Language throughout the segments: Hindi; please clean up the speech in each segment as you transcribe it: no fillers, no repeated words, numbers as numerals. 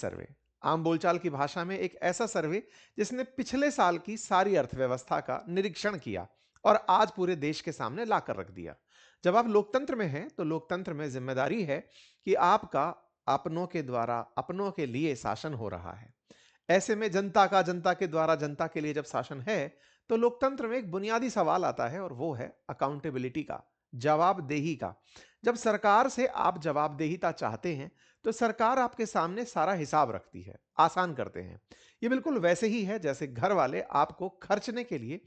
सर्वे, आम बोलचाल की भाषा में एक ऐसा सर्वे जिसने पिछले साल की सारी अर्थव्यवस्था का निरीक्षण किया और आज पूरे देश के सामने लाकर रख दिया। जब आप लोकतंत्र में हैं तो लोकतंत्र में जिम्मेदारी है कि आपका अपनों के द्वारा अपनों के लिए शासन हो रहा है। ऐसे में जनता का जनता के द्वारा जनता के लिए जब शासन है तो लोकतंत्र में एक बुनियादी सवाल आता है और वो है अकाउंटेबिलिटी का, जवाबदेही का। जब सरकार से आप जवाबदेहिता चाहते हैं तो सरकार आपके सामने सारा हिसाब रखती है, आसान करते हैं। ये बिल्कुल वैसे ही है जैसे घर वाले आपको खर्चने के लिए,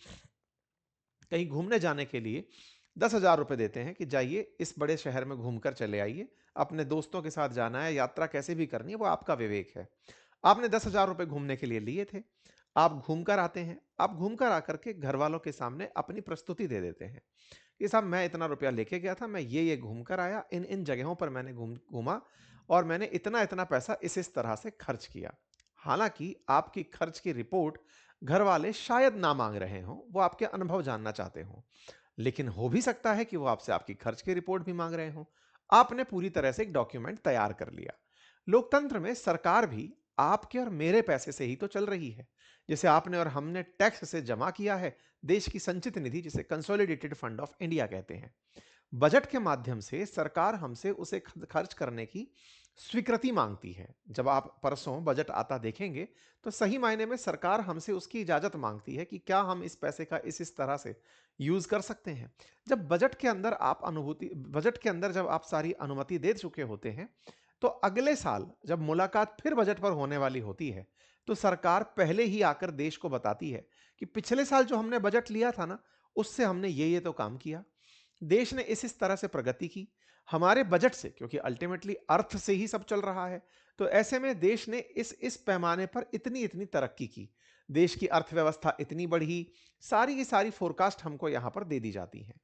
कहीं घूमने जाने के लिए 10,000 रुपए देते हैं कि जाइए इस बड़े शहर में घूमकर चले आइए, अपने दोस्तों के साथ जाना है, यात्रा कैसे भी करनी है वो आपका विवेक है। आपने 10,000 रुपए घूमने के लिए लिए थे, आप घूमकर आते हैं, आप घूमकर आकर के घर वालों के सामने अपनी प्रस्तुति दे देते हैं कि साहब मैं इतना रुपया लेके गया था, मैं ये घूमकर आया, इन इन जगहों पर मैंने घूमा और मैंने इतना इतना पैसा इस तरह से खर्च किया। हालांकि आपकी खर्च की रिपोर्ट घर वाले शायद ना मांग रहे हों, वो आपके अनुभव जानना चाहते हों, लेकिन हो भी सकता है कि वो आपसे आपकी खर्च की रिपोर्ट भी मांग रहे हों। आपने पूरी तरह से एक डॉक्यूमेंट तैयार कर लिया। लोकतंत्र में सरकार भी आपके और मेरे पैसे से ही तो चल रही है, जिसे आपने और हमने टैक्स से जमा किया है, देश की संचित निधि जिसे कंसोलिडेटेड फंड ऑफ इंडिया कहते हैं। बजट के माध्यम से सरकार हमसे उसे खर्च करने की स्वीकृति मांगती है। जब आप परसों बजट आता देखेंगे तो सही मायने में सरकार हमसे उसकी इजाजत मांगती है कि क्या हम इस पैसे का इस तरह से यूज कर सकते हैं। जब बजट के अंदर जब आप सारी अनुमति दे चुके होते हैं तो अगले साल जब मुलाकात फिर बजट पर होने वाली होती है तो सरकार पहले ही आकर देश को बताती है कि पिछले साल जो हमने बजट लिया था ना, उससे हमने ये तो काम किया, देश ने इस तरह से प्रगति की हमारे बजट से, क्योंकि अल्टीमेटली अर्थ से ही सब चल रहा है। तो ऐसे में देश ने इस पैमाने पर इतनी इतनी तरक्की की, देश की अर्थव्यवस्था इतनी बढ़ी, सारी की सारी फोरकास्ट हमको यहां पर दे दी जाती हैं।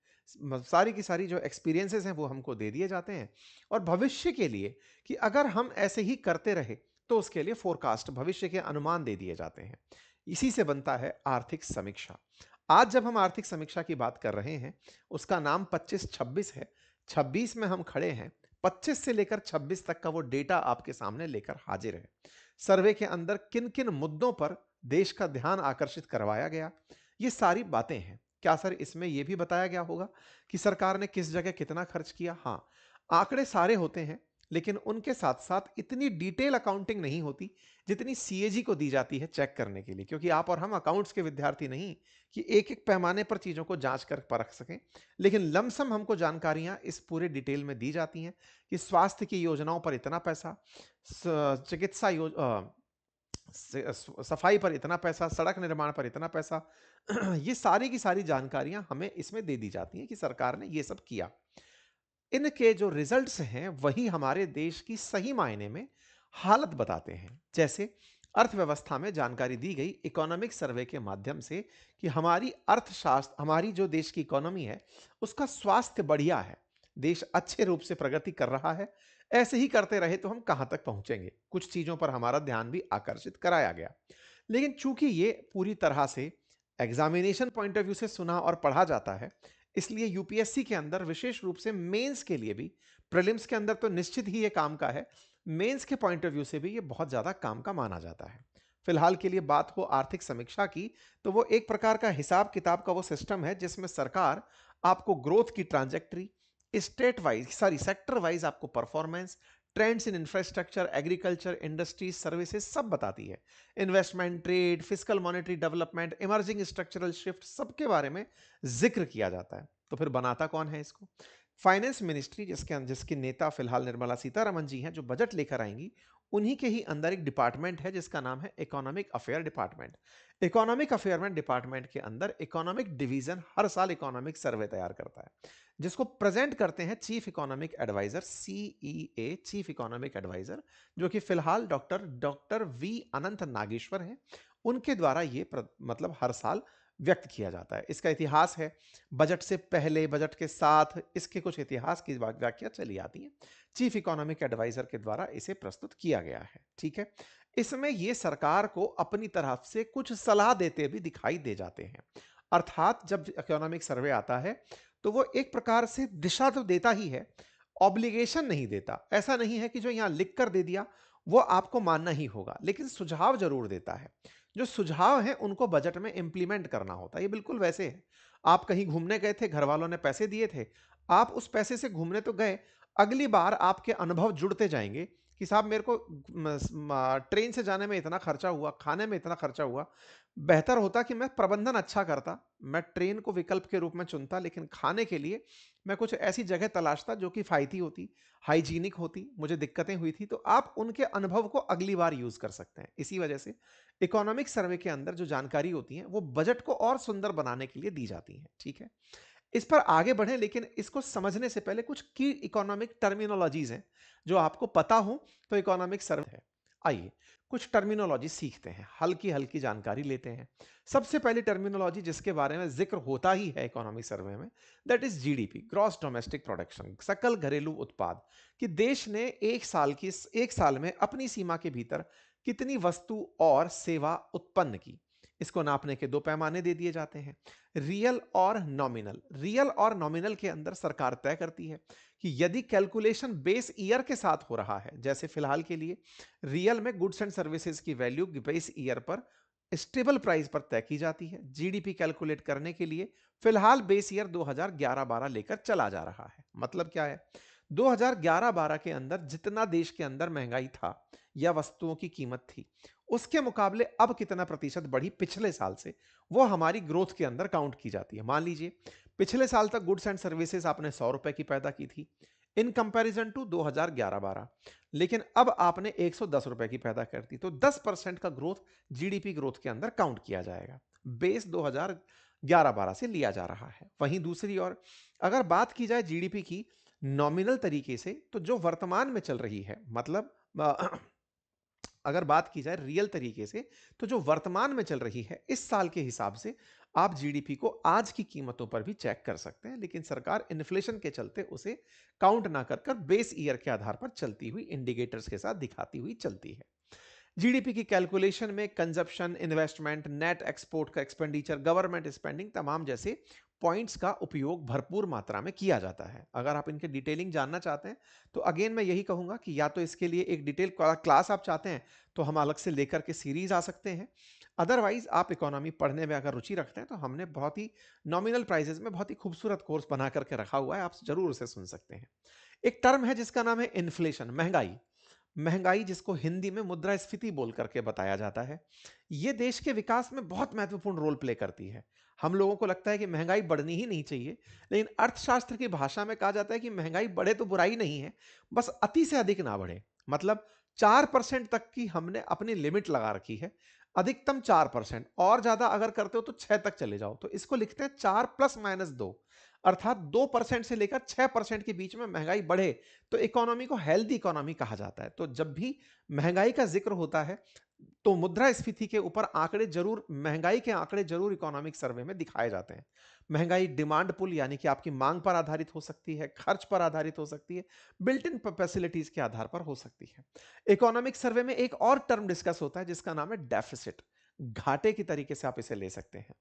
सारी की सारी जो एक्सपीरियंसेस हैं वो हमको दे दिए जाते हैं और भविष्य के लिए कि अगर हम ऐसे ही करते रहे तो उसके लिए फोरकास्ट, भविष्य के अनुमान दे दिए जाते हैं। इसी से बनता है आर्थिक समीक्षा। आज जब हम आर्थिक समीक्षा की बात कर रहे हैं, उसका नाम 25-26 है। 26 में हम खड़े हैं, 25 से लेकर 26 तक का वो डेटा आपके सामने लेकर हाजिर है। सर्वे के अंदर किन किन मुद्दों पर देश का ध्यान आकर्षित करवाया गया, ये सारी बातें हैं। क्या सर इसमें यह भी बताया गया होगा कि सरकार ने किस जगह कितना खर्च किया? हाँ, आंकड़े सारे होते हैं, लेकिन उनके साथ साथ इतनी डिटेल अकाउंटिंग नहीं होती जितनी सीएजी को दी जाती है चेक करने के लिए, क्योंकि आप और हम अकाउंट्स के विद्यार्थी नहीं कि एक एक पैमाने पर चीजों को जांच कर परख सकें। लेकिन लमसम हमको जानकारियां इस पूरे डिटेल में दी जाती हैं कि स्वास्थ्य की योजनाओं पर इतना पैसा, चिकित्सा सफाई पर इतना पैसा, सड़क निर्माण पर इतना पैसा। ये सारी की सारी जानकारियां हमें इसमें दे दी जाती हैं कि सरकार ने ये सब किया। इनके जो रिजल्ट्स हैं वही हमारे देश की सही मायने में हालत बताते हैं। जैसे अर्थव्यवस्था में जानकारी दी गई इकोनॉमिक सर्वे के माध्यम से कि हमारी अर्थशास्त्र, हमारी जो देश की इकोनॉमी है उसका स्वास्थ्य बढ़िया है, देश अच्छे रूप से प्रगति कर रहा है। ऐसे ही करते रहे तो हम कहां तक पहुंचेंगे, कुछ चीजों पर हमारा ध्यान भी आकर्षित कराया गया। लेकिन चूंकि ये पूरी तरह से एग्जामिनेशन पॉइंट ऑफ व्यू से सुना और पढ़ा जाता है, इसलिए यूपीएससी के अंदर विशेष रूप से मेंस के लिए भी, प्रीलिम्स के अंदर तो निश्चित ही ये काम का है, मेंस के पॉइंट ऑफ व्यू से भी ये बहुत ज्यादा काम का माना जाता है। फिलहाल के लिए बात हो आर्थिक समीक्षा की, तो वो एक प्रकार का हिसाब किताब का वो सिस्टम है जिसमें सरकार आपको ग्रोथ की trajectory, state wise sorry sector wise आपको performance, trends in infrastructure, agriculture, industries, services सब बताती है। Investment, trade, physical monetary development, emerging structural shift, सबके बारे में जिक्र किया जाता है। तो फिर बनाता कौन है इसको? फाइनेंस मिनिस्ट्री, जिसके नेता फिलहाल निर्मला सीतारमन जी हैं, जो बजट लेकर आएंगी, उन्हीं के ही अंदर एक डिपार्टमेंट है जिसका नाम है economic affair department. Economic affair department के अंदर इकोनॉमिक डिवीजन हर साल इकोनॉमिक सर्वे तैयार करता है, जिसको प्रेजेंट करते हैं chief economic adviser, CEA, chief economic adviser, जो कि फिलहाल डॉक्टर वी अनंत नागेश्वर हैं। उनके द्वारा ये मतलब हर साल व्यक्त किया जाता है। इसका इतिहास है, बजट से पहले, बजट के साथ, इसके कुछ इतिहास की व्याख्या चली आती है। चीफ इकोनॉमिक एडवाइजर के द्वारा इसे प्रस्तुत किया गया है। ठीक है, इसमें ये सरकार को अपनी तरफ से कुछ सलाह देते भी दिखाई दे जाते हैं। अर्थात जब इकोनॉमिक सर्वे आता है तो वो एक प्रकार से दिशा तो देता ही है, ऑब्लिगेशन नहीं देता। ऐसा नहीं है कि जो यहां लिख कर दे दिया वो आपको मानना ही होगा, लेकिन सुझाव जरूर देता है। जो सुझाव हैं उनको बजट में इंप्लीमेंट करना होता है। ये बिल्कुल वैसे है, आप कहीं घूमने गए थे, घर वालों ने पैसे दिए थे, आप उस पैसे से घूमने तो गए, अगली बार आपके अनुभव जुड़ते जाएंगे कि साहब मेरे को ट्रेन से जाने में इतना खर्चा हुआ, खाने में इतना खर्चा हुआ, बेहतर होता कि मैं प्रबंधन अच्छा करता, मैं ट्रेन को विकल्प के रूप में चुनता, लेकिन खाने के लिए मैं कुछ ऐसी जगह तलाशता जो कि फायती होती, हाइजीनिक होती, मुझे दिक्कतें हुई थी। तो आप उनके अनुभव को अगली बार यूज कर सकते हैं। इसी वजह से इकोनॉमिक सर्वे के अंदर जो जानकारी होती है वो बजट को और सुंदर बनाने के लिए दी जाती है। ठीक है, इस पर आगे बढ़े, लेकिन इसको समझने से पहले कुछ की इकोनॉमिक टर्मिनोलॉजीज हैं जो आपको पता हो तो इकोनॉमिक सर्वे है। आइए कुछ टर्मिनोलॉजी सीखते हैं, हल्की हल्की जानकारी लेते हैं। सबसे पहली टर्मिनोलॉजी जिसके बारे में जिक्र होता ही है इकोनॉमिक सर्वे में, that is GDP, gross domestic production, सकल घरेलू उत्पाद। कि देश ने एक साल में अपनी सीमा के भीतर कितनी वस्तु और सेवा उत्पन्न की। इसको नापने के दो पैमाने दे दिए जाते हैं, रियल और नॉमिनल। रियल और नॉमिनल के अंदर सरकार तय करती है कि यदि कैलकुलेशन बेस ईयर के साथ हो रहा है, जैसे फिलहाल के लिए रियल में गुड्स एंड सर्विसेज की वैल्यू बेस ईयर पर स्टेबल प्राइस पर तय की जाती है। जीडीपी कैलकुलेट करने के लिए फिलहाल बेस ईयर 2011-12 लेकर चला जा रहा है। मतलब क्या है, 2011-12 के अंदर जितना देश के अंदर महंगाई था या वस्तुओं की कीमत थी, उसके मुकाबले अब कितना प्रतिशत बढ़ी पिछले साल से, वो हमारी ग्रोथ के अंदर काउंट की जाती है। मान लीजिए पिछले साल तक गुड्स एंड सर्विसेज आपने 100 रुपए की पैदा की थी इन कंपैरिजन टू 2011-12, लेकिन अब आपने 110 रुपए की पैदा कर दी, तो 10% का ग्रोथ जीडीपी ग्रोथ के अंदर काउंट किया जाएगा। बेस 2011-12 से लिया जा रहा है। वहीं दूसरी ओर अगर बात की जाए जीडीपी की नॉमिनल तरीके से, तो जो वर्तमान में चल रही है, मतलब अगर बात की जाए रियल तरीके से, तो जो वर्तमान में चल रही है इस साल के हिसाब से आप जीडीपी को आज की कीमतों पर भी चेक कर सकते हैं, लेकिन सरकार इन्फ्लेशन के चलते उसे काउंट ना कर कर बेस ईयर के आधार पर चलती हुई इंडिकेटर्स के साथ दिखाती हुई चलती है। जीडीपी की कैलकुलेशन में कंजप्शन, इन्वेस्टमेंट, नेट एक्सपोर्ट का एक्सपेंडिचर, गवर्नमेंट स्पेंडिंग, तमाम जैसे पॉइंट्स का उपयोग भरपूर मात्रा में किया जाता है। अगर आप इनके डिटेलिंग जानना चाहते हैं तो अगेन मैं यही कहूंगा कि या तो इसके लिए एक डिटेल क्लास आप चाहते हैं तो हम अलग से लेकर के सीरीज आ सकते हैं, अदरवाइज आप इकोनॉमी पढ़ने में अगर रुचि रखते हैं तो हमने बहुत ही नॉमिनल प्राइसेस में बहुत ही खूबसूरत कोर्स बना करके रखा हुआ है, आप जरूर उसे सुन सकते हैं। एक टर्म है जिसका नाम है इन्फ्लेशन, महंगाई। महंगाई जिसको हिंदी में मुद्रास्फीति बोल करके बताया जाता है, ये देश के विकास में बहुत महत्वपूर्ण रोल प्ले करती है। हम लोगों को लगता है कि महंगाई बढ़नी ही नहीं चाहिए, लेकिन अर्थशास्त्र की भाषा में कहा जाता है कि महंगाई बढ़े तो बुराई नहीं है, बस अति से अधिक ना बढ़े। मतलब 4% तक की हमने अपनी लिमिट लगा रखी है, अधिकतम 4%, और ज्यादा अगर करते हो तो 6 तक चले जाओ, तो इसको लिखते हैं 4 प्लस माइनस 2, अर्थात 2% से लेकर 6% के बीच में महंगाई बढ़े तो इकोनॉमी को हेल्दी इकोनॉमी कहा जाता है। तो जब भी महंगाई का जिक्र होता है तो मुद्रास्फीति के ऊपर आंकड़े जरूर, महंगाई के आंकड़े जरूर इकोनॉमिक सर्वे में दिखाए जाते हैं। महंगाई डिमांड पुल यानी कि आपकी मांग पर आधारित हो सकती है, खर्च पर आधारित हो सकती है, बिल्ट इन फैसिलिटीज के आधार पर हो सकती है। इकोनॉमिक सर्वे में एक और टर्म डिस्कस होता है जिसका नाम है डेफिसिट, घाटे की तरीके से आप इसे ले सकते हैं।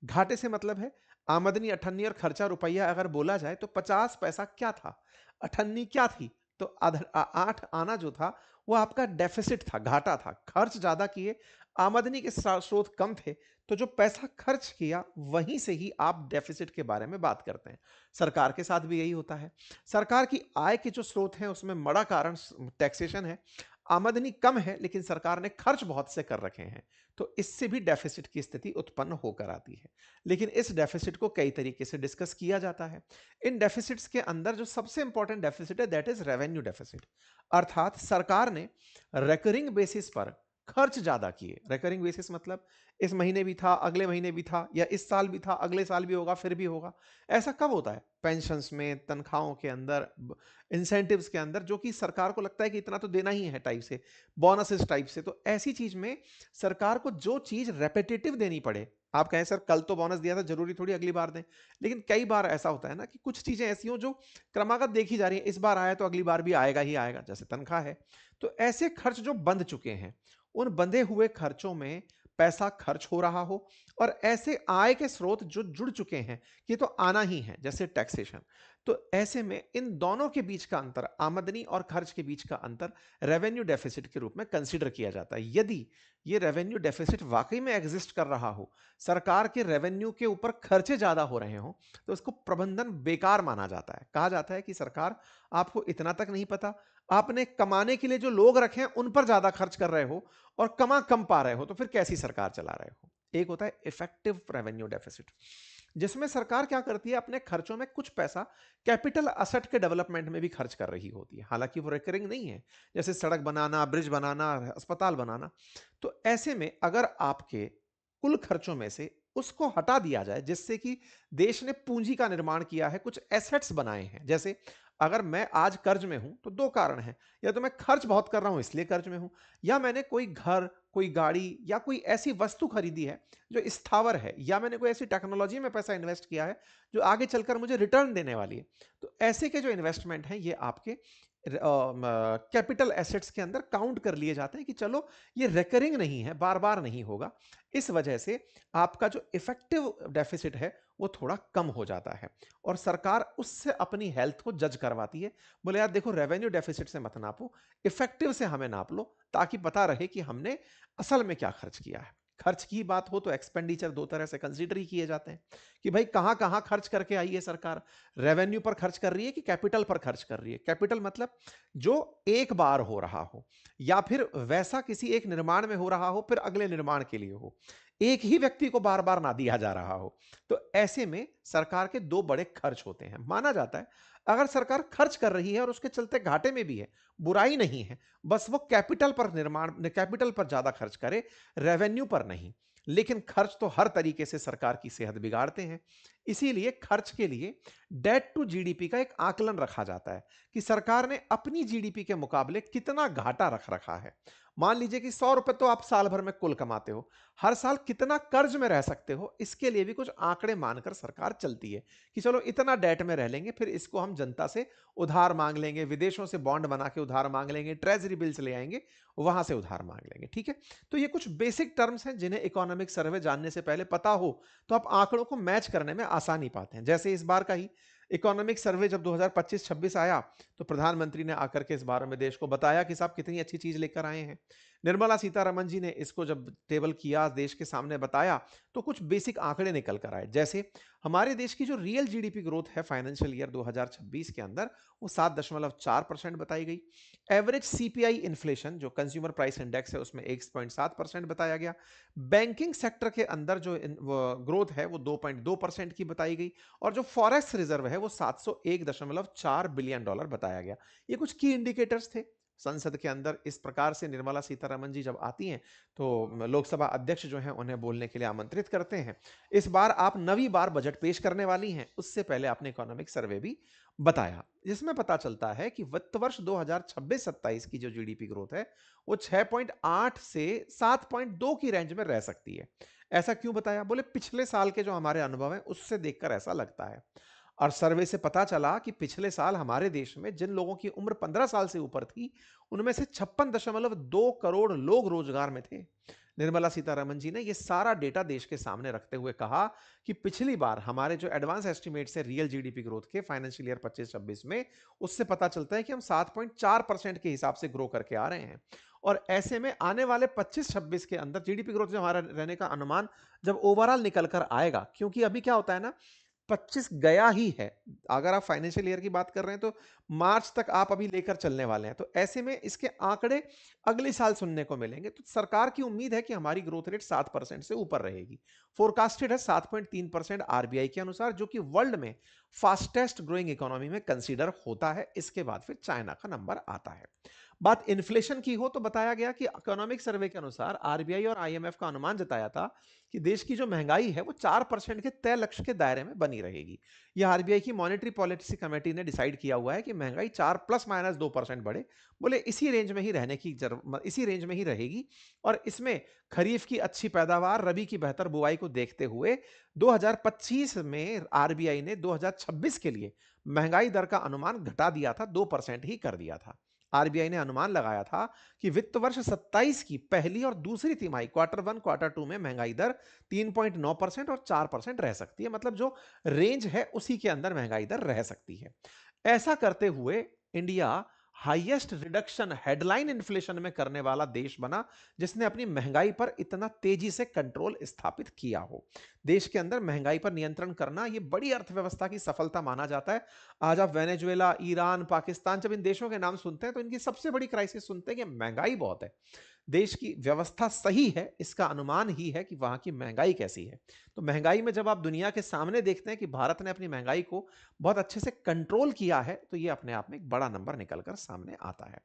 घाटे से मतलब है आमदनी अठन्नी और खर्चा रुपया अगर बोला जाए तो 50 पैसा क्या था, अठन्नी क्या थी, तो 8 आना जो था वो आपका डेफिसिट था, घाटा था। खर्च ज्यादा किए, आमदनी के स्रोत कम थे, तो जो पैसा खर्च किया वहीं से ही आप डेफिसिट के बारे में बात करते हैं। सरकार के साथ भी यही होता है। सरकार की आय के जो स्रोत हैं उसमें बड़ा कारण टैक्सेशन है। आमदनी कम है लेकिन सरकार ने खर्च बहुत से कर रखे हैं, तो इससे भी डेफिसिट की स्थिति उत्पन्न होकर आती है। लेकिन इस डेफिसिट को कई तरीके से डिस्कस किया जाता है। इन डेफिसिट्स के अंदर जो सबसे इंपॉर्टेंट डेफिसिट है दैट इज रेवेन्यू डेफिसिट, अर्थात सरकार ने रिकरिंग बेसिस पर खर्च ज्यादा किए। रिकरिंग बेसिस मतलब इस महीने भी था, अगले महीने भी था, या इस साल भी था, अगले साल भी होगा, फिर भी होगा। ऐसा कब होता है? पेंशन्स में, तनख्वाहों के अंदर, इंसेंटिव्स के अंदर, जो कि सरकार को लगता है कि इतना तो देना ही है टाइप से, बोनसेस टाइप से। तो ऐसी चीज में सरकार को जो चीज रेपिटेटिव देनी पड़े, आप कहें सर कल तो बोनस दिया था, जरूरी थोड़ी अगली बार दें, लेकिन कई बार ऐसा होता है ना कि कुछ चीजें ऐसी हो जो क्रमागत देखी जा रही है, इस बार आया तो अगली बार भी आएगा ही आएगा, जैसे तनख्वाह है। तो ऐसे खर्च जो बंध चुके हैं, उन बंधे हुए खर्चों में पैसा खर्च हो रहा हो, और ऐसे आय के स्रोत जो जुड़ चुके हैं, ये तो आना ही है, जैसे टैक्सेशन। तो ऐसे में इन दोनों के बीच का अंतर, आमदनी और खर्च के बीच का अंतर, रेवेन्यू डेफिसिट के रूप में कंसीडर किया जाता है। यदि ये रेवेन्यू डेफिसिट वाकई में एग्जिस्ट कर रहा हो, सरकार के रेवेन्यू के ऊपर खर्चे ज्यादा हो रहे हो, तो उसको प्रबंधन बेकार माना जाता है। कहा जाता है कि सरकार, आपको इतना तक नहीं पता, आपने कमाने के लिए जो लोग रखे हैं उन पर ज्यादा खर्च कर रहे हो और कमा कम पा रहे हो, तो फिर कैसी सरकार चला रहे हो। एक होता है इफेक्टिव रेवेन्यू डेफिसिट, जिसमें सरकार क्या करती है, अपने खर्चों में कुछ पैसा कैपिटल असेट के डेवलपमेंट में भी खर्च कर रही होती है, हालांकि वो रिकरिंग नहीं है, जैसे सड़क बनाना, ब्रिज बनाना, अस्पताल बनाना। तो ऐसे में अगर आपके कुल खर्चों में से उसको हटा दिया जाए, जिससे कि देश ने पूंजी का निर्माण किया है, कुछ एसेट्स बनाए हैं, जैसे अगर मैं आज कर्ज में हूं तो दो कारण हैं, या तो मैं खर्च बहुत कर रहा हूं इसलिए कर्ज में हूं, या मैंने कोई घर, कोई गाड़ी या कोई ऐसी वस्तु खरीदी है जो स्थावर है, या मैंने कोई ऐसी टेक्नोलॉजी में पैसा इन्वेस्ट किया है जो आगे चलकर मुझे रिटर्न देने वाली है। तो ऐसे के जो इन्वेस्टमेंट हैं ये आपके कैपिटल एसेट्स के अंदर काउंट कर लिए जाते हैं कि चलो ये रिकरिंग नहीं है, बार बार नहीं होगा। इस वजह से आपका जो इफेक्टिव डेफिसिट है वो थोड़ा कम हो जाता है, और सरकार उससे अपनी हेल्थ को जज करवाती है। बोले यार देखो, रेवेन्यू डेफिसिट से मत नापो, इफेक्टिव से हमें नाप लो, ताकि पता रहे कि हमने असल में क्या खर्च किया है। खर्च की बात हो तो एक्सपेंडिचर दो तरह से कंसीडर ही किए जाते हैं कि भाई कहां कहां खर्च करके आई है सरकार, रेवेन्यू पर खर्च कर रही है कि कैपिटल पर खर्च कर रही है। कैपिटल मतलब जो एक बार हो रहा हो, या फिर वैसा किसी एक निर्माण में हो रहा हो फिर अगले निर्माण के लिए हो, एक ही व्यक्ति को बार बार ना दिया जा रहा हो। तो ऐसे में सरकार के दो बड़े खर्च होते हैं। माना जाता है अगर सरकार खर्च कर रही है और उसके चलते घाटे में भी है, बुराई नहीं है, बस वो कैपिटल पर ज्यादा खर्च करे, रेवेन्यू पर नहीं। लेकिन खर्च तो हर तरीके से सरकार की सेहत बिगाड़ते हैं। इसीलिए खर्च के लिए डेट टू जीडीपी का एक आकलन रखा जाता है कि सरकार ने अपनी जीडीपी के मुकाबले कितना घाटा रख रखा है। मान लीजिए कि 100 रुपए तो आप साल भर में कुल कमाते हो, हर साल कितना कर्ज में रह सकते हो, इसके लिए भी कुछ आंकड़े मानकर सरकार चलती है कि चलो इतना डेट में रह लेंगे, फिर इसको हम जनता से उधार मांग लेंगे, विदेशों से बॉन्ड बना के उधार मांग लेंगे, ट्रेजरी बिल्स ले आएंगे, वहां से उधार मांग लेंगे। ठीक है, तो ये कुछ बेसिक टर्म्स हैं जिन्हें इकोनॉमिक सर्वे जानने से पहले पता हो तो आप आंकड़ों को मैच करने में आसानी पाते हैं। जैसे इस बार का ही इकोनॉमिक सर्वे जब 2025-26 आया, तो प्रधानमंत्री ने आकर के इस बारे में देश को बताया कि साहब कितनी अच्छी चीज लेकर आए हैं। निर्मला सीतारमन जी ने इसको जब टेबल किया, देश के सामने बताया, तो कुछ बेसिक आंकड़े निकल कर आए। जैसे हमारे देश की जो रियल जीडीपी ग्रोथ है फाइनेंशियल ईयर 2026 के अंदर, वो 7.4% बताई गई। एवरेज सीपीआई इन्फ्लेशन जो कंज्यूमर प्राइस इंडेक्स है उसमें 1.7% बताया गया। बैंकिंग सेक्टर के अंदर जो ग्रोथ है वो 2.2% की बताई गई, और जो फॉरेक्स रिजर्व है वो 701.4 बिलियन डॉलर बताया गया। ये कुछ की इंडिकेटर्स थे। संसद के अंदर इस प्रकार से निर्मला सीतारमन जी जब आती हैं तो लोकसभा अध्यक्ष जो हैं उन्हें बोलने के लिए आमंत्रित करते हैं। इस बार आप नवी बार बजट पेश करने वाली हैं, उससे पहले आपने इकोनॉमिक सर्वे भी बताया, जिसमें पता चलता है कि वित्त वर्ष 2026-27 की जो जीडीपी ग्रोथ है वो 6.8 से 7.2 की रेंज में रह सकती है। ऐसा क्यों बताया? बोले पिछले साल के जो हमारे अनुभव हैं उससे देखकर ऐसा लगता है। और सर्वे से पता चला कि पिछले साल हमारे देश में जिन लोगों की उम्र 15 साल से ऊपर थी, उनमें से 56.2 करोड़ लोग रोजगार में थे। निर्मला सीतारमन जी ने यह सारा डेटा देश के सामने रखते हुए कहा कि पिछली बार हमारे जो एडवांस एस्टिमेट्स है रियल जीडीपी ग्रोथ के फाइनेंशियल ईयर 25-26 में, उससे पता चलता है कि हम 7.4% के हिसाब से ग्रो करके आ रहे हैं। और ऐसे में आने वाले 25-26 के अंदर जीडीपी ग्रोथ जो हमारा रहने का अनुमान जब ओवरऑल निकल कर आएगा, क्योंकि अभी क्या होता है ना, 25 गया ही है, अगर आप फाइनेंशियल ईयर की बात कर रहे हैं तो मार्च तक आप अभी लेकर चलने वाले हैं, तो ऐसे में इसके आंकड़े अगले साल सुनने को मिलेंगे। तो सरकार की उम्मीद है कि हमारी ग्रोथ रेट 7% से ऊपर रहेगी। फोरकास्टेड है 7.3% आरबीआई के अनुसार, जो कि वर्ल्ड में फास्टेस्ट ग्रोइंग इकोनॉमी में कंसीडर होता है। इसके बाद फिर चाइना का नंबर आता है। बात इन्फ्लेशन की हो तो बताया गया कि इकोनॉमिक सर्वे के अनुसार आरबीआई और आईएमएफ का अनुमान जताया था कि देश की जो महंगाई है वो 4% के तय लक्ष्य के दायरे में बनी रहेगी। यह आरबीआई की मॉनेटरी पॉलिसी कमेटी ने डिसाइड किया हुआ है कि महंगाई 4 ± 2% बढ़े। बोले इसी रेंज में ही इसी रेंज में ही रहेगी। और इसमें खरीफ की अच्छी पैदावार, रबी की बेहतर बुआई को देखते हुए 2025 में आरबीआई ने 2026 के लिए महंगाई दर का अनुमान घटा दिया था, 2% ही कर दिया था। आरबीआई ने अनुमान लगाया था कि वित्त वर्ष 27 की पहली और दूसरी तिमाही क्वार्टर वन क्वार्टर टू में महंगाई दर 3.9% और 4% रह सकती है। मतलब जो रेंज है उसी के अंदर महंगाई दर रह सकती है। ऐसा करते हुए India highest reduction headline inflation में करने वाला देश बना, जिसने अपनी महंगाई पर इतना तेजी से कंट्रोल स्थापित किया हो। देश के अंदर महंगाई पर नियंत्रण करना यह बड़ी अर्थव्यवस्था की सफलता माना जाता है। आज आप वेनेजुएला, ईरान, पाकिस्तान जब इन देशों के नाम सुनते हैं तो इनकी सबसे बड़ी क्राइसिस सुनते हैं कि महंगाई बहुत है। देश की व्यवस्था सही है, इसका अनुमान ही है कि वहां की महंगाई कैसी है। तो महंगाई में जब आप दुनिया के सामने देखते हैं कि भारत ने अपनी महंगाई को बहुत अच्छे से कंट्रोल किया है, तो ये अपने आप में एक बड़ा नंबर निकलकर सामने आता है।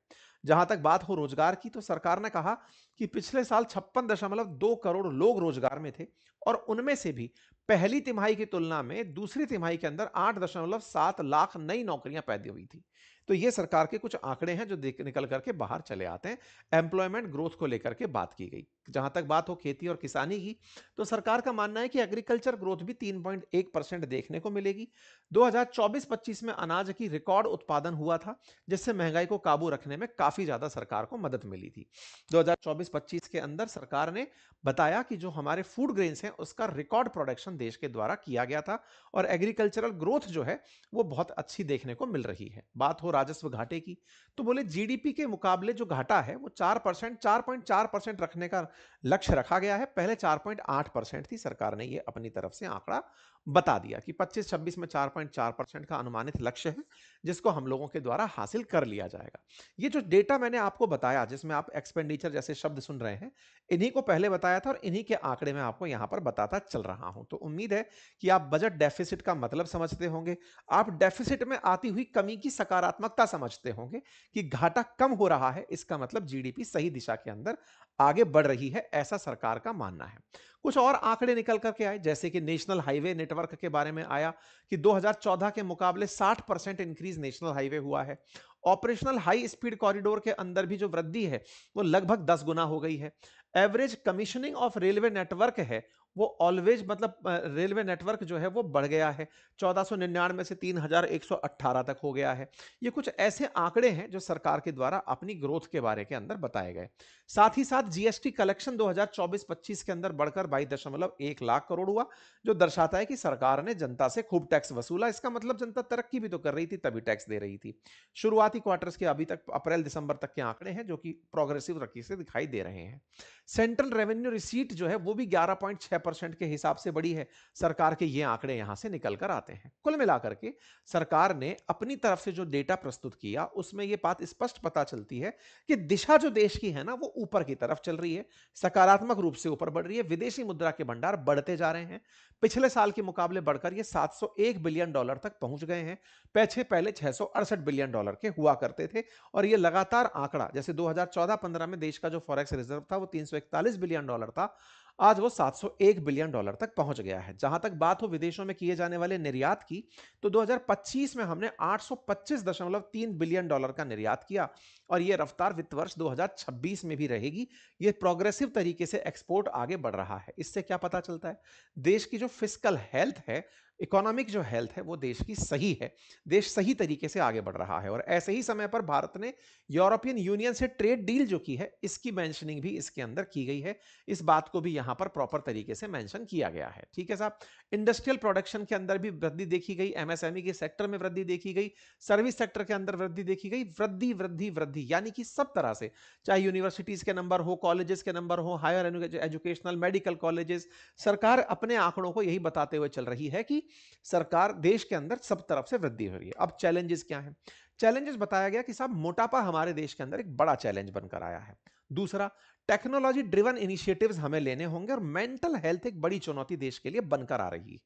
जहां तक बात हो रोजगार की, तो सरकार ने कहा कि पिछले साल 56.2 करोड़ लोग रोजगार में थे और उनमें से भी पहली तिमाही की तुलना में दूसरी तिमाही के अंदर 8.7 लाख नई नौकरियां पैदा हुई थी। तो ये सरकार के कुछ आंकड़े हैं जो निकल करके बाहर चले आते हैं। एम्प्लॉयमेंट ग्रोथ को लेकर के बात की गई। जहां तक बात हो खेती और किसानी की, तो सरकार का मानना है कि एग्रीकल्चर ग्रोथ भी 3.1% देखने को मिलेगी। 2024-25 में अनाज की रिकॉर्ड उत्पादन हुआ था, जिससे महंगाई को काबू रखने में काफी ज्यादा सरकार को मदद मिली थी। 2024-25 के अंदर सरकार ने बताया कि जो हमारे फूड ग्रेन्स हैं उसका रिकॉर्ड प्रोडक्शन देश के द्वारा किया गया था और एग्रीकल्चरल ग्रोथ जो है वो बहुत अच्छी देखने को मिल रही है। बात हो राजस्व घाटे की, तो बोले जीडीपी के मुकाबले जो घाटा है वो 4%, 4.4% रखने का लक्ष्य रखा गया है। पहले 4.8% थी। सरकार ने ये अपनी तरफ से आंकड़ा बता दिया कि 25-26 में 4.4% का अनुमानित लक्ष्य है, जिसको हम लोगों के द्वारा हासिल कर लिया जाएगा। ये जो डेटा मैंने आपको बताया, जिसमें आप एक्सपेंडिचर जैसे शब्द सुन रहे हैं, इन्हीं को पहले बताया था और इन्हीं के आंकड़े मैं आपको यहां पर बताता चल रहा हूं। तो उम्मीद है कि आप बजट डेफिसिट का मतलब समझते होंगे, आप डेफिसिट में आती हुई कमी की सकारात्मकता समझते होंगे कि घाटा कम हो रहा है, इसका मतलब जीडीपी सही दिशा के अंदर आगे बढ़ रही है, ऐसा सरकार का मानना है। कुछ और आंकड़े निकल करके आए, जैसे कि नेशनल हाईवे नेटवर्क के बारे में आया कि 2014 के मुकाबले 60% इंक्रीज नेशनल हाईवे हुआ है। ऑपरेशनल हाई स्पीड कॉरिडोर के अंदर भी जो वृद्धि है वो लगभग 10 गुना हो गई है। Average commissioning of railway network है वो ऑलवेज मतलब रेलवे नेटवर्क जो है वो बढ़ गया है, 1499 से 3118 तक हो गया है। ये कुछ ऐसे आंकड़े हैं जो सरकार के द्वारा अपनी ग्रोथ के बारे के अंदर बताए गए। साथ ही साथ जीएसटी कलेक्शन 2024-25 के अंदर बढ़कर 22.1 लाख करोड़ हुआ, जो दर्शाता है कि सरकार ने जनता से खूब टैक्स वसूला। इसका मतलब जनता तरक्की भी तो कर रही थी, तभी टैक्स दे रही थी। शुरुआती क्वार्टर्स के अभी तक अप्रैल दिसंबर तक के आंकड़े हैं जो कि प्रोग्रेसिव रखी से दिखाई दे रहे हैं। सेंट्रल रेवेन्यू रिसीट जो है वो भी 11.6% के हिसाब से बढ़ी है। सरकार के ये आंकड़े यहां से निकल कर आते हैं। कुल मिलाकर के सरकार ने अपनी तरफ से जो डेटा प्रस्तुत किया उसमें यह बात स्पष्ट पता चलती है कि दिशा जो देश की है ना वो ऊपर की तरफ चल रही है, सकारात्मक रूप से ऊपर बढ़ रही है। विदेशी मुद्रा के भंडार बढ़ते जा रहे हैं, पिछले साल के मुकाबले बढ़कर ये 701 बिलियन डॉलर तक पहुंच गए हैं। पैसे पहले 668 बिलियन डॉलर के हुआ करते थे और ये लगातार आंकड़ा, जैसे 2014-15 में देश का जो फॉरेक्स रिजर्व था वो 341 बिलियन डॉलर था, आज वो 701 बिलियन डॉलर तक पहुंच गया है। जहां तक बात हो विदेशों में किए जाने वाले निर्यात की, तो 2025 में हमने 825.3 बिलियन डॉलर का निर्यात किया और यह रफ्तार वित्त वर्ष 2026 में भी रहेगी। यह प्रोग्रेसिव तरीके से एक्सपोर्ट आगे बढ़ रहा है। इससे क्या पता चलता है, देश की जो फिस्कल हेल्थ है, इकोनॉमिक जो हेल्थ है वो देश की सही है, देश सही तरीके से आगे बढ़ रहा है। और ऐसे ही समय पर भारत ने यूरोपियन यूनियन से ट्रेड डील जो की है, इसकी मेंशनिंग भी इसके अंदर की गई है। इस बात को भी यहां पर प्रॉपर तरीके से मेंशन किया गया है। ठीक है साहब। इंडस्ट्रियल प्रोडक्शन के अंदर भी वृद्धि देखी गई, एमएसएमई के सेक्टर में वृद्धि देखी गई, सर्विस सेक्टर के अंदर वृद्धि देखी गई। वृद्धि वृद्धि वृद्धि यानी कि सब तरह से, चाहे यूनिवर्सिटीज के नंबर हो, कॉलेजेस के नंबर हो, हायर एजुकेशनल मेडिकल कॉलेजेस, सरकार अपने आंकड़ों को यही बताते हुए चल रही है कि सरकार देश के अंदर सब तरफ से वृद्धि हो रही है। अब चैलेंजेस क्या हैं? चैलेंजेस बताया गया कि साहब मोटापा हमारे देश के अंदर एक बड़ा चैलेंज बनकर आया है। दूसरा, टेक्नोलॉजी ड्रिवन इनिशिएटिव्स हमें लेने होंगे और मेंटल हेल्थ एक बड़ी चुनौती देश के लिए बनकर आ रही है।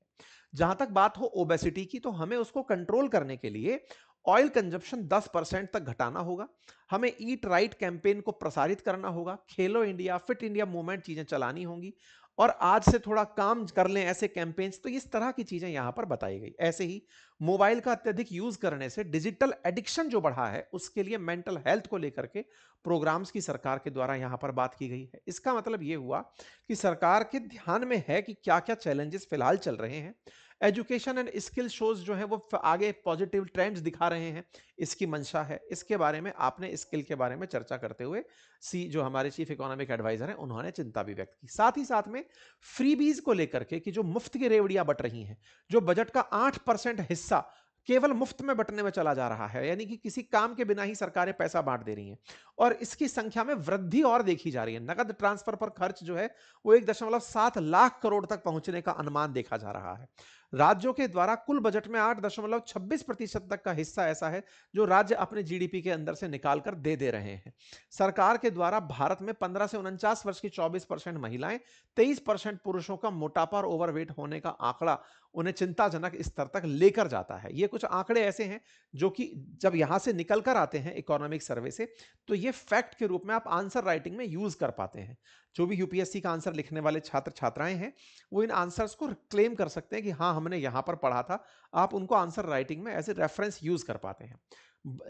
जहां तक बात हो ओबेसिटी की, तो हमें उसको कंट्रोल करने के लिए ऑयल कंजप्शन 10% तक घटाना होगा। हमें ईट राइट कैंपेन को प्रसारित करना होगा, खेलो इंडिया, फिट इंडिया मूवमेंट चीजें चलानी होंगी और आज से थोड़ा काम कर लें ऐसे कैंपेन्स। तो इस तरह की चीजें यहां पर बताई गई। ऐसे ही मोबाइल का अत्यधिक यूज करने से डिजिटल एडिक्शन जो बढ़ा है, उसके लिए मेंटल हेल्थ को लेकर के प्रोग्राम्स की सरकार के द्वारा यहां पर बात की गई है। इसका मतलब यह हुआ कि सरकार के ध्यान में है कि क्या क्या चैलेंजेस फिलहाल चल रहे हैं। एजुकेशन एंड स्किल शोज जो है वो आगे पॉजिटिव ट्रेंड्स दिखा रहे हैं, इसकी मंशा है। इसके बारे में आपने स्किल के बारे में चर्चा करते हुए सी जो हमारे चीफ इकोनॉमिक एडवाइजर हैं उन्होंने चिंता भी व्यक्त की। साथ ही साथ में फ्रीबीज को लेकर के कि जो मुफ्त की रेवड़ियां बट रही हैं, जो बजट का 8% हिस्सा केवल मुफ्त में बंटने में चला जा रहा है, यानी कि किसी काम के बिना ही सरकारें पैसा बांट दे रही हैं और इसकी संख्या में वृद्धि और देखी जा रही है। नकद ट्रांसफर पर खर्च जो है वो 1.7 लाख करोड़ तक पहुंचने का अनुमान देखा जा रहा है। राज्यों के द्वारा कुल बजट में 8.26% तक का हिस्सा ऐसा है जो राज्य अपने जीडीपी के अंदर से निकाल कर दे रहे हैं। सरकार के द्वारा भारत में 15 से 49 वर्ष की 24% महिलाएं, 23% पुरुषों का मोटापा और ओवरवेट होने का आंकड़ा उन्हें चिंताजनक स्तर तक लेकर जाता है। ये कुछ आंकड़े ऐसे हैं जो कि जब यहां से निकल कर आते हैं इकोनॉमिक सर्वे से, तो ये फैक्ट के रूप में आप आंसर राइटिंग में यूज कर पाते हैं। जो भी यूपीएससी का आंसर लिखने वाले छात्र छात्राएं हैं वो इन आंसर्स को क्लेम कर सकते हैं कि हाँ हमने यहां पर पढ़ा था। आप उनको आंसर राइटिंग में एज ए रेफरेंस यूज कर पाते हैं।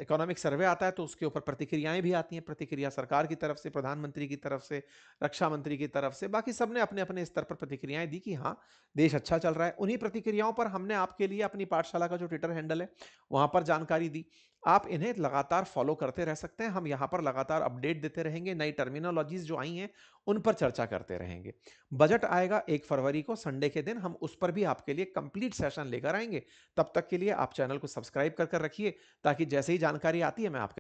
इकोनॉमिक सर्वे आता है तो उसके ऊपर प्रतिक्रियाएं भी आती हैं। प्रतिक्रिया सरकार की तरफ से, प्रधानमंत्री की तरफ से, रक्षा मंत्री की तरफ से, बाकी सबने अपने अपने स्तर पर प्रतिक्रियाएं दी कि हाँ देश अच्छा चल रहा है। उन्हीं प्रतिक्रियाओं पर हमने आपके लिए अपनी पाठशाला का जो ट्विटर हैंडल है वहां पर जानकारी दी। आप इन्हें लगातार फॉलो करते रह सकते हैं। हम यहां पर लगातार अपडेट देते रहेंगे, नई टर्मिनोलॉजीज जो आई हैं उन पर चर्चा करते रहेंगे। बजट आएगा 1 फरवरी को संडे के दिन, हम उस पर भी आपके लिए कंप्लीट सेशन लेकर आएंगे। तब तक के लिए आप चैनल को सब्सक्राइब कर रखिए ताकि जैसे ही जानकारी आती है मैं आपके